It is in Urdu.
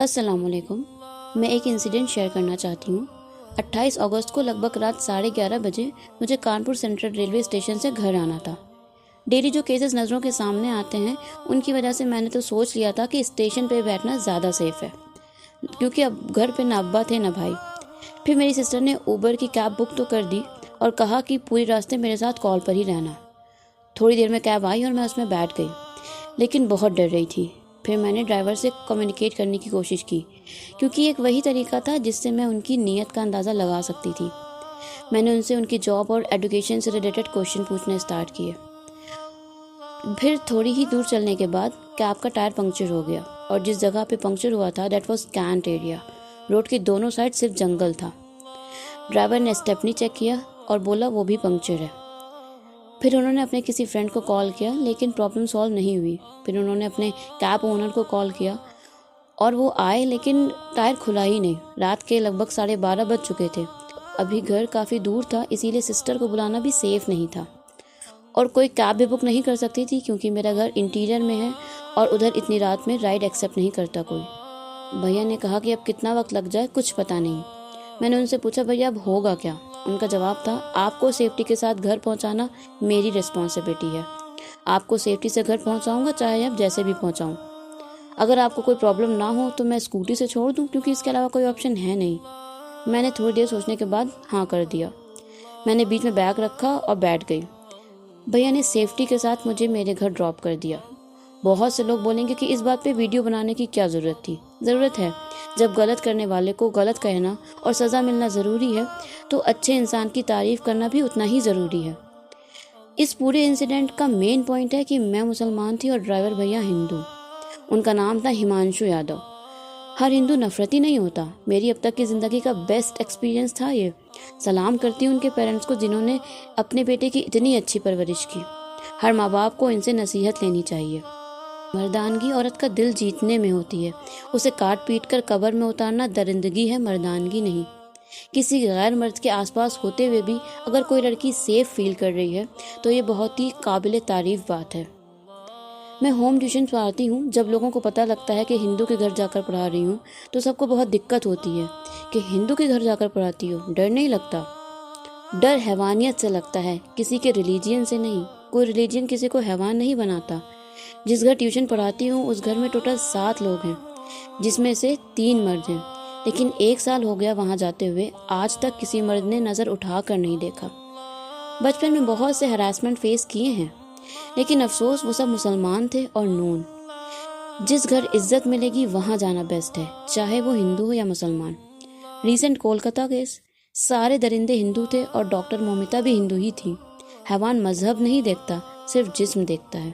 السلام علیکم۔ میں ایک انسیڈنٹ شیئر کرنا چاہتی ہوں۔ 28 اگست کو لگ بھگ رات 11:30 بجے مجھے کانپور سینٹرل ریلوے اسٹیشن سے گھر آنا تھا۔ ڈیلی جو کیسز نظروں کے سامنے آتے ہیں ان کی وجہ سے میں نے تو سوچ لیا تھا کہ اسٹیشن پہ بیٹھنا زیادہ سیف ہے، کیونکہ اب گھر پہ نہ ابا تھے نہ بھائی۔ پھر میری سسٹر نے اوبر کی کیب بک تو کر دی اور کہا کہ پوری راستے میرے ساتھ کال پر ہی رہنا۔ تھوڑی دیر میں کیب آئی اور میں اس میں بیٹھ گئی، لیکن بہت ڈر رہی تھی۔ پھر میں نے ڈرائیور سے کمیونیکیٹ کرنے کی کوشش کی، کیونکہ ایک وہی طریقہ تھا جس سے میں ان کی نیت کا اندازہ لگا سکتی تھی۔ میں نے ان سے ان کی جاب اور ایڈوکیشن سے ریلیٹڈ کوشچن پوچھنے اسٹارٹ کیے۔ پھر تھوڑی ہی دور چلنے کے بعد کیب کا ٹائر پنکچر ہو گیا، اور جس جگہ پہ پنکچر ہوا تھا that was cantt area. Road کے دونوں سائڈ صرف جنگل تھا۔ ڈرائیور نے اسٹیپنی چیک کیا اور بولا وہ بھی پنکچر ہے۔ پھر انہوں نے اپنے کسی فرینڈ کو کال کیا، لیکن پرابلم سالو نہیں ہوئی۔ پھر انہوں نے اپنے کیب اونر کو کال کیا اور وہ آئے، لیکن ٹائر کھلا ہی نہیں۔ رات کے لگ بھگ 12:30 بج چکے تھے۔ ابھی گھر کافی دور تھا، اسی لیے سسٹر کو بلانا بھی سیف نہیں تھا، اور کوئی کیب بھی بک نہیں کر سکتی تھی کیونکہ میرا گھر انٹیریئر میں ہے اور ادھر اتنی رات میں رائڈ ایکسیپٹ نہیں کرتا کوئی۔ بھیا نے کہا کہ اب کتنا وقت لگ جائے کچھ پتہ نہیں۔ میں نے ان سے پوچھا بھیا اب ہوگا کیا؟ ان کا جواب تھا آپ کو سیفٹی کے ساتھ گھر پہنچانا میری رسپانسبلٹی ہے۔ آپ کو سیفٹی سے گھر پہنچاؤں گا چاہے آپ جیسے بھی پہنچاؤں۔ اگر آپ کو کوئی پرابلم نہ ہو تو میں اسکوٹی سے چھوڑ دوں، کیونکہ اس کے علاوہ کوئی آپشن ہے نہیں۔ میں نے تھوڑی دیر سوچنے کے بعد ہاں کر دیا۔ میں نے بیچ میں بیگ رکھا اور بیٹھ گئی۔ بھیا نے سیفٹی کے ساتھ مجھے میرے گھر ڈراپ کر دیا۔ بہت سے لوگ بولیں گے کہ اس بات پہ ویڈیو بنانے کی کیا ضرورت تھی؟ ضرورت ہے۔ جب غلط کرنے والے کو غلط کہنا اور سزا ملنا ضروری ہے تو اچھے انسان کی تعریف کرنا بھی اتنا ہی ضروری ہے۔ اس پورے انسیڈنٹ کا مین پوائنٹ ہے کہ میں مسلمان تھی اور ڈرائیور بھیا ہندو۔ ان کا نام تھا ہمانشو یادو۔ ہر ہندو نفرتی نہیں ہوتا۔ میری اب تک کی زندگی کا بیسٹ ایکسپیرینس تھا یہ۔ سلام کرتی ہوں ان کے پیرنٹس کو جنہوں نے اپنے بیٹے کی اتنی اچھی پرورش کی۔ ہر ماں باپ کو ان سے نصیحت لینی چاہیے۔ مردانگی عورت کا دل جیتنے میں ہوتی ہے، اسے کاٹ پیٹ کر قبر میں اتارنا درندگی ہے، مردانگی نہیں۔ کسی غیر مرد کے آس پاس ہوتے ہوئے بھی اگر کوئی لڑکی سیف فیل کر رہی ہے تو یہ بہت ہی قابل تعریف بات ہے۔ میں ہوم ٹیوشن پڑھاتی ہوں۔ جب لوگوں کو پتہ لگتا ہے کہ ہندو کے گھر جا کر پڑھا رہی ہوں تو سب کو بہت دقت ہوتی ہے کہ ہندو کے گھر جا کر پڑھاتی ہو، ڈر نہیں لگتا؟ ڈر حیوانیت سے لگتا ہے، کسی کے ریلیجین سے نہیں۔ کوئی ریلیجین کسی کو حیوان نہیں بناتا۔ جس گھر ٹیوشن پڑھاتی ہوں اس گھر میں ٹوٹل 7 لوگ ہیں، جس میں سے 3 مرد ہیں، لیکن 1 سال ہو گیا وہاں جاتے ہوئے، آج تک کسی مرد نے نظر اٹھا کر نہیں دیکھا۔ بچپن میں بہت سے ہراسمنٹ فیس کیے ہیں، لیکن افسوس وہ سب مسلمان تھے اور نون۔ جس گھر عزت ملے گی وہاں جانا بیسٹ ہے، چاہے وہ ہندو ہو یا مسلمان۔ ریسنٹ کولکتہ کیس، سارے درندے ہندو تھے اور ڈاکٹر مومتا بھی ہندو ہی تھی۔ حیوان مذہب نہیں دیکھتا، صرف جسم دیکھتا ہے۔